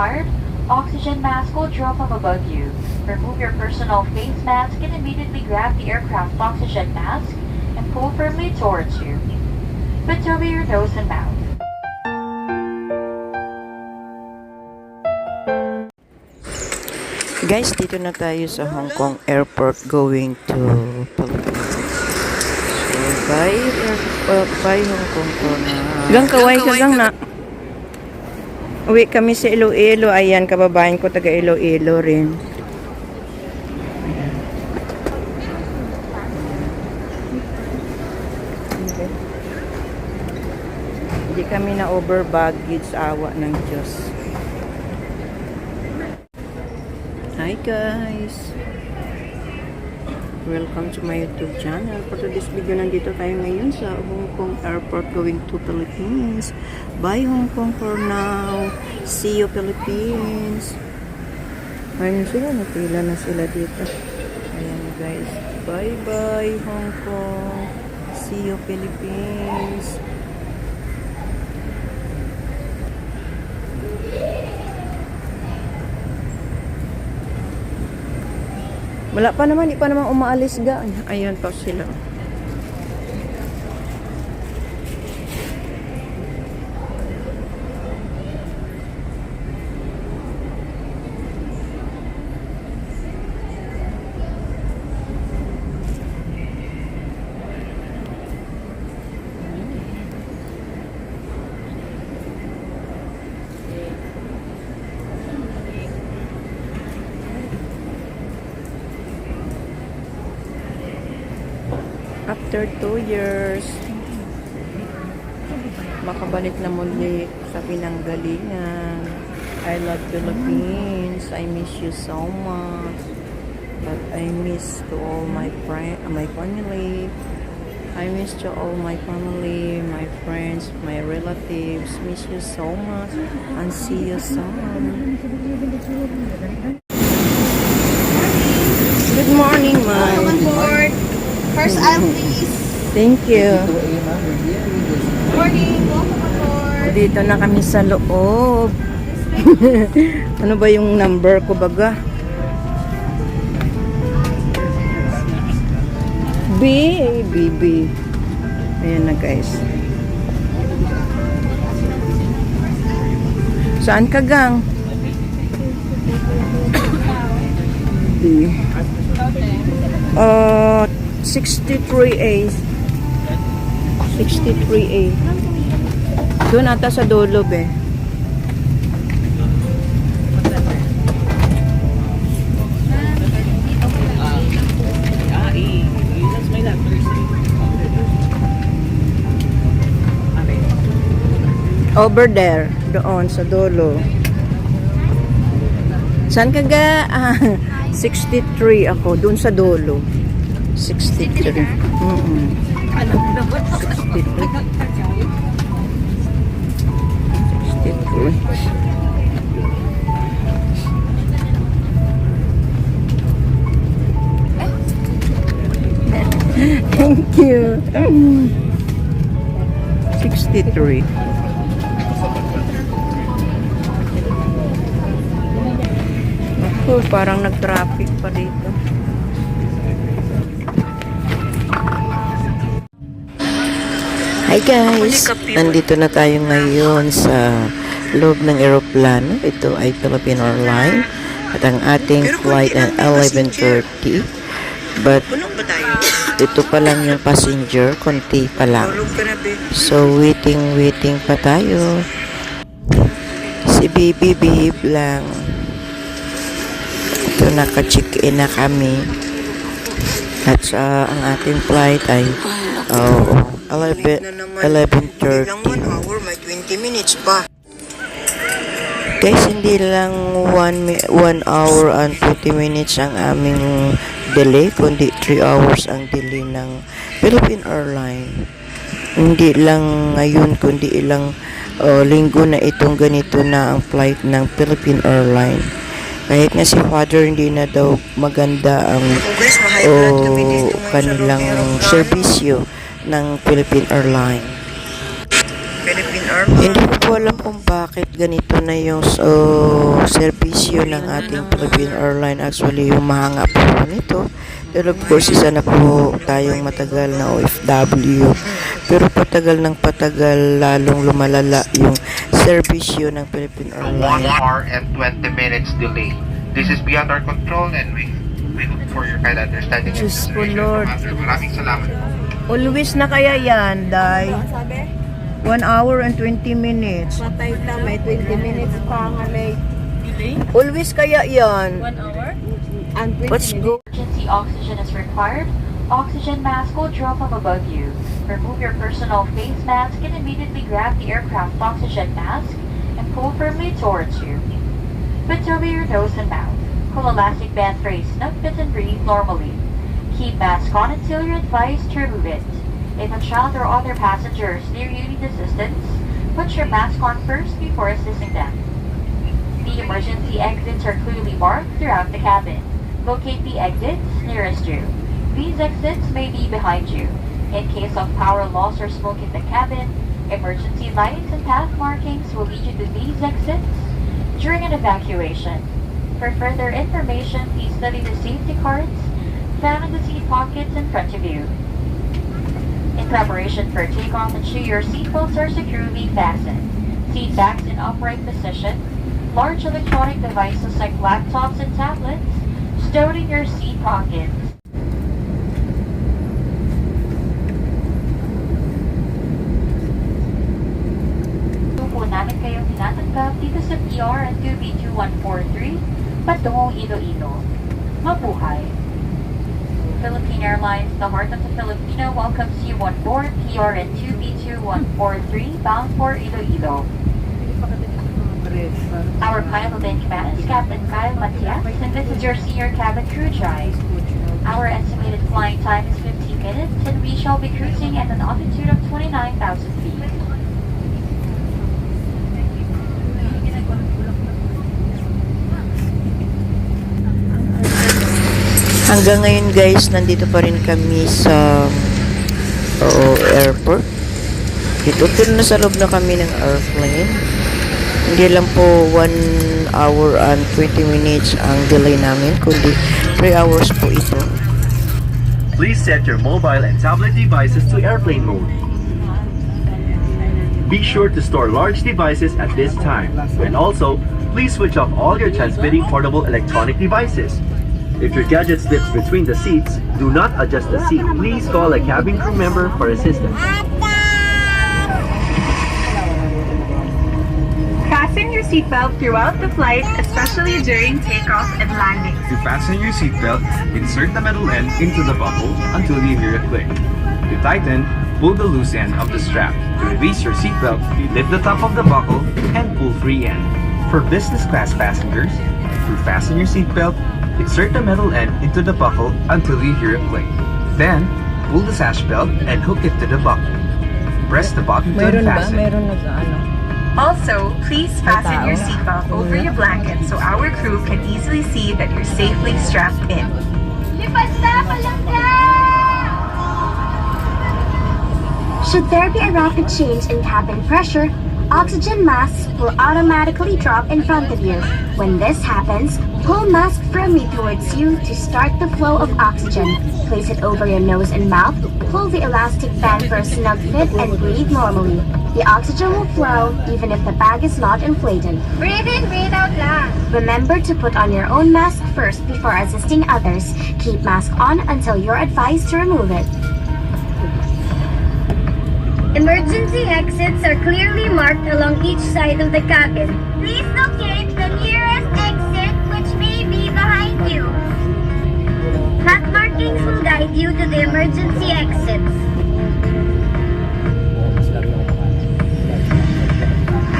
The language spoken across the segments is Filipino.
required, oxygen mask will drop from above you. Remove your personal face mask and immediately grab the aircraft oxygen mask and pull firmly towards you. Put over your nose and mouth. Guys, dito na tayo sa Hong Kong Airport going to Philippines. So, bye Hong Kong po na. Gang kaway ka gang na. Uwi kami sa Iloilo. Ayan, kababayan ko taga Iloilo rin. Hindi kami na over baggage, awa ng Diyos. Hi guys! Welcome to my YouTube channel. For today's video, nandito tayo ngayon sa Hong Kong Airport going to Philippines. Bye Hong Kong for now. See you Philippines. Ayun sila, napila na sila dito. Ayan guys. Bye bye Hong Kong. See you Philippines. Wala pa naman, di pa naman umaalis ga. Ayan pa sila. After 2 years, makabalik na muli sa pinanggalingan. I love Philippines. I miss you so much. But I miss to all my family. I miss to all my family, my friends, my relatives. Miss you so much and see you soon. Good morning, ma'am. Welcome on board. First aisle, please. Thank you. Morning. Welcome on board. Dito na kami sa loob. Ano ba yung number ko baga? B. Ayan na guys. Saan ka gang? B. 63A. 63A. Doon ata sa dulo, be. Over there. Doon sa dulo. Saan ka ga? 63 ako. Doon sa dulo. 63. Mm-mm. 63. Thank you. 63. Ako, parang nag-traffic pa dito. Hi guys! Nandito na tayo ngayon sa loob ng eroplano. Ito ay Philippine Airlines at ang ating flight ay 11:30. But ito pa lang yung passenger, konti pa lang. So waiting pa tayo. Si baby behave lang. Ito naka-check-in na kami. At ang ating flight ay 11:30. 20 minutes pa. Guys, hindi lang 1 hour and 20 minutes ang aming delay, kundi 3 hours ang delay ng Philippine Airlines. Hindi lang ngayon, kundi ilang linggo na itong ganito na ang flight ng Philippine Airlines. Kahit nga si Father hindi na daw maganda ang kanilang serbisyo ng Philippine Airlines. Philippine Hindi ko po alam kung bakit ganito na yung serbisyo ng ating Philippine Airline. Actually, humahanga po ako nito. Pero of course, isa na po tayong matagal na OFW. Pero patagal ng patagal, lalong lumalala yung serbisyo ng Philippine 1 Airline. hour and 20 minutes delay. This is beyond our control and we look for your kind understanding and Diyos ko, consideration, Lord. Commander. Maraming salamat. Always na kaya yan, Day? Sabi? 1 hour and 20 minutes. Patay na, may 20 minutes pa nga late. Always kaya yan. And 20 Let's go. Emergency oxygen is required. Oxygen mask will drop from above you. Remove your personal face mask and immediately grab the aircraft oxygen mask and pull firmly towards you. Put over your nose and mouth. Pull elastic band for a snug fit and breathe normally. Keep mask on until you're advised to remove it. If a child or other passengers near you need assistance, put your mask on first before assisting them. The emergency exits are clearly marked throughout the cabin. Locate the exits nearest you. These exits may be behind you. In case of power loss or smoke in the cabin, emergency lights and path markings will lead you to these exits during an evacuation. For further information, please study the safety cards found in the seat pockets in front of you. In preparation for takeoff, ensure your seatbelts are securely fastened. Seat backs in upright position. Large electronic devices like laptops and tablets stowed in your seat pockets. Po namin kayong tinatanggap dito sa PR at 2B2143 patungong Iloilo. Mabuhay! Philippine Airlines, the heart of the Filipino, welcomes you on board PRN 2B2143 bound for Iloilo. Our pilot in command is Captain Kyle Matias, and this is your senior cabin crew drive. Our estimated flying time is 15 minutes, and we shall be cruising at an altitude of 29,000 feet. Hanggang ngayon guys, nandito pa rin kami sa airport. Dito na sa loob na kami ng airplane. Hindi lang po 1 hour and 20 minutes ang delay namin, kundi 3 hours po ito. Please set your mobile and tablet devices to airplane mode. Be sure to store large devices at this time. And also, please switch off all your transmitting portable electronic devices. If your gadget slips between the seats, do not adjust the seat. Please call a cabin crew member for assistance. Fasten your seatbelt throughout the flight, especially during takeoff and landing. To fasten your seatbelt, insert the metal end into the buckle until you hear a click. To tighten, pull the loose end of the strap. To release your seatbelt, lift the top of the buckle and pull free end. For business class passengers, to fasten your seatbelt, insert the metal end into the buckle until you hear a click. Then, pull the sash belt and hook it to the buckle. Press the button to unfasten. Meron nag-ano. Also, please fasten your seatbelt over your blanket so our crew can easily see that you're safely strapped in. Should there be a rapid change in cabin pressure, oxygen masks will automatically drop in front of you. When this happens, pull mask firmly towards you to start the flow of oxygen. Place it over your nose and mouth, pull the elastic band for a snug fit and breathe normally. The oxygen will flow even if the bag is not inflated. Breathe in, breathe out lang. Remember to put on your own mask first before assisting others. Keep mask on until you're advised to remove it. Emergency exits are clearly marked along each side of the cabin. Please locate the nearest exit, which may be behind you. Path markings will guide you to the emergency exits.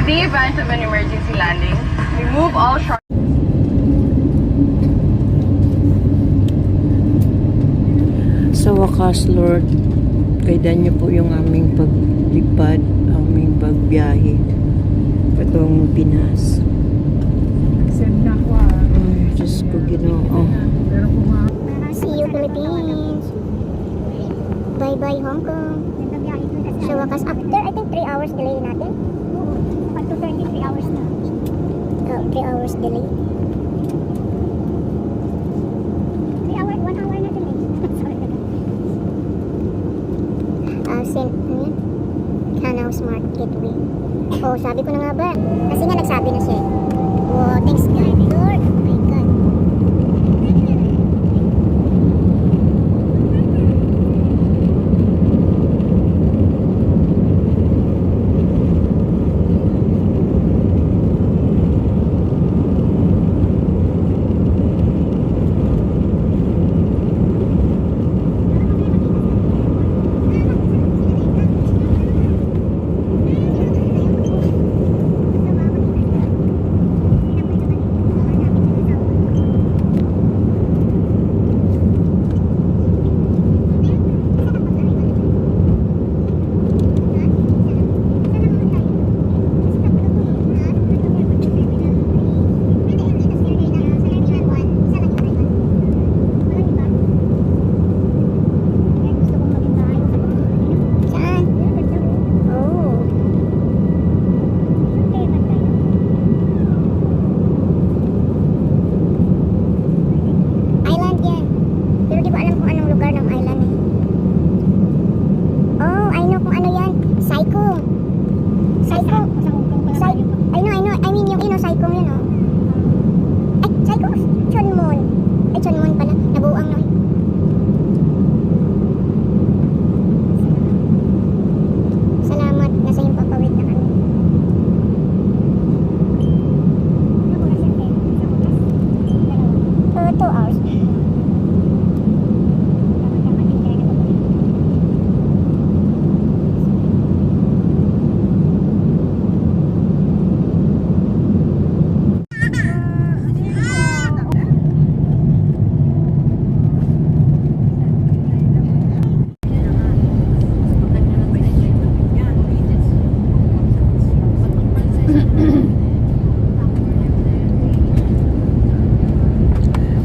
In the event of an emergency landing, remove all short Sa wakas, Lord, kaidan niyo po yung aming paglipad, aming pagbiyahe patungong Pinas. Ay, Diyos ko, Ginoo. See you, Philippines. Bye-bye, Hong Kong. Sa wakas, after I think 3 hours delay natin, 3 hours delay. 1 hour na delay. Sorry. Same, ano yan? Canal Smart Gateway. Oh, sabi ko na nga ba? Kasi nga nagsabi na siya eh. Oh, thanks God. Lord, oh my God.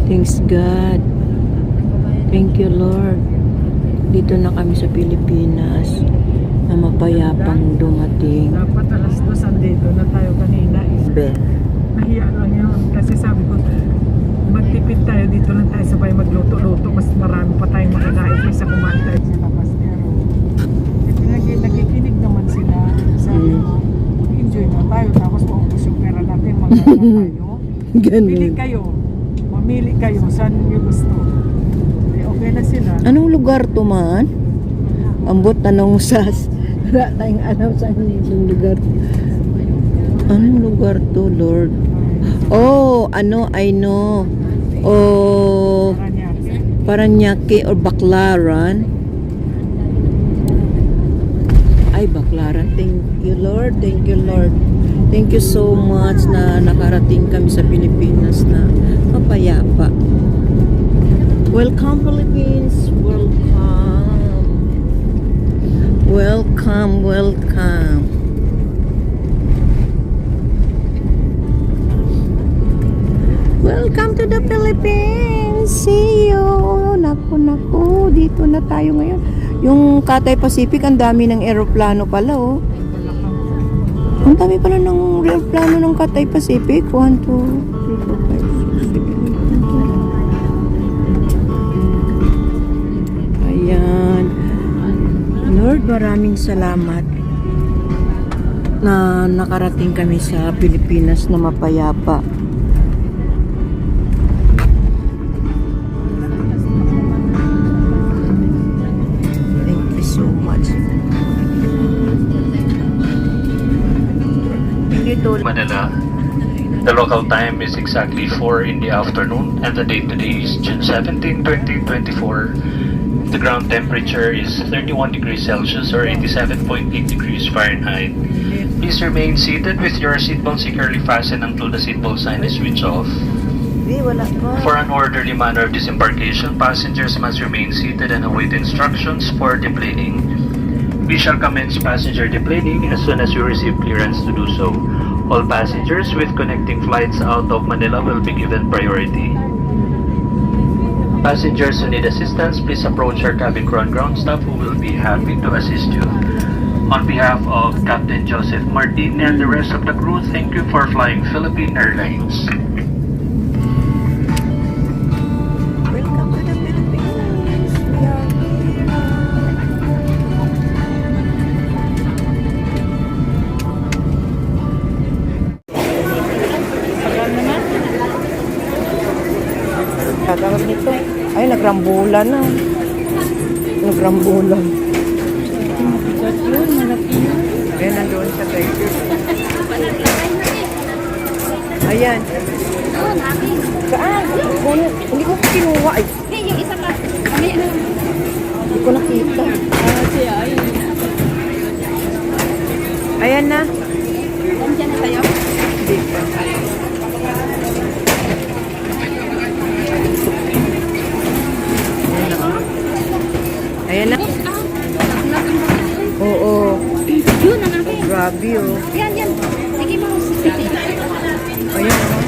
Thanks God. Thank you Lord. Dito na kami sa Pilipinas na mapayapang dumating. Dapat alas 2 andito na tayo kanina. Ben. Nahiya lang yun. Kasi sabi ko, magtipid tayo dito lang tayo sabay magluto-luto. Mas marami pa tayong makakain kaysa kumain tayo sa labas. Pero nakikinig naman sila. Sabi ko, enjoy na tayo. Tapos maubos yung pera natin. Magkala tayo. Pili kayo. Mamili kayo. Saan nyo gusto? Okay na sila. Anong lugar to man? Ambot tanong sas. Wala tayong alam saan yung lugar. Anong lugar to, Lord? Oh, ano, I know. Oh, Paranaque or Baclaran. Ay, Baclaran. Thank you, Lord. Thank you, Lord. Thank you so much na nakarating kami sa Pilipinas na mapayapa. Welcome, Philippines. Welcome. Welcome, welcome. Welcome to the Philippines. See you. Naku. Dito na tayo ngayon. Yung Cathay Pacific, ang dami ng eroplano pala, oh. Ang dami pala ng eroplano ng Cathay Pacific. 1, 2, 3, 4, 5, 6, 7, 8. Ayan. Lord, maraming salamat na nakarating kami sa Pilipinas na mapayapa. Manila. The local time is exactly 4 in the afternoon and the date today is June 17, 2024. The ground temperature is 31 degrees Celsius or 87.8 degrees Fahrenheit. Please remain seated with your seatbelt securely fastened until the seatbelt sign is switched off. For an orderly manner of disembarkation, passengers must remain seated and await instructions for deplaning. We shall commence passenger deplaning as soon as we receive clearance to do so. All passengers with connecting flights out of Manila will be given priority. Passengers who need assistance, please approach our cabin crew and ground staff who will be happy to assist you. On behalf of Captain Joseph Martin and the rest of the crew, thank you for flying Philippine Airlines. Welcome to the Philippines. We are here. Tatawag nito. Ay, nagrambulan na. Nagrambulan. Ayan, nandoon sa guys. Ayan. Saan? Hindi ko kinuha. Ay, Yung isa pa. Kami, hindi ko nakita. Ayan na. nandiyan na tayo. Hindi pa. Ayan na. Oo. Yun, hanapin. Grabe oh. Yan. Sige mo. Ayan oh.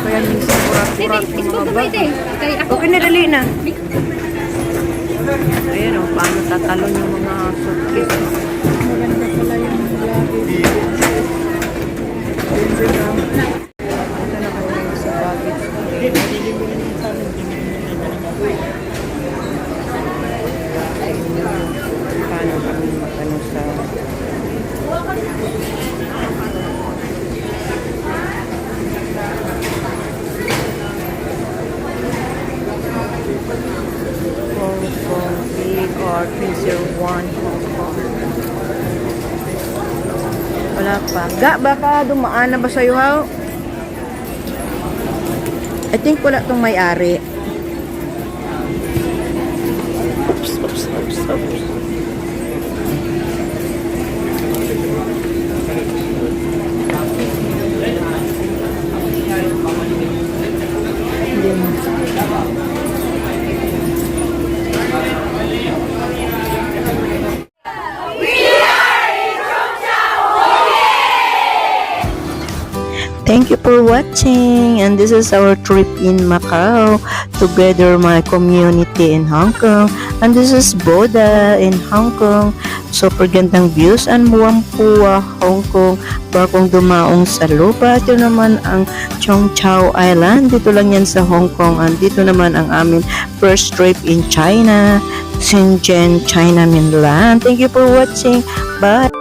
Kaya minsan kurat-kurat Sige, yung isko mga ka bag. pwede. Kaya ako. Okay na, dali na. Ayan oh, paano tatalon yung mga suitcase. Maganda pala yung lagi. Ito na kayo sa baggage. Paano kami magano sa... Hong Kong, AR 301 Hong Kong. Wala pa. Ga, baka dumaan na ba sa'yo, ha? I think wala tong may-ari. Oops. Thank you for watching, and this is our trip in Macau, together my community in Hong Kong, and this is Boda in Hong Kong. Super gandang views and Whampoa, Hong Kong, bagong dumaong sa lupa. Ito naman ang Cheung Chau Island, dito lang yan sa Hong Kong, and dito naman ang amin first trip in China, Shenzhen, China mainland. Thank you for watching, bye!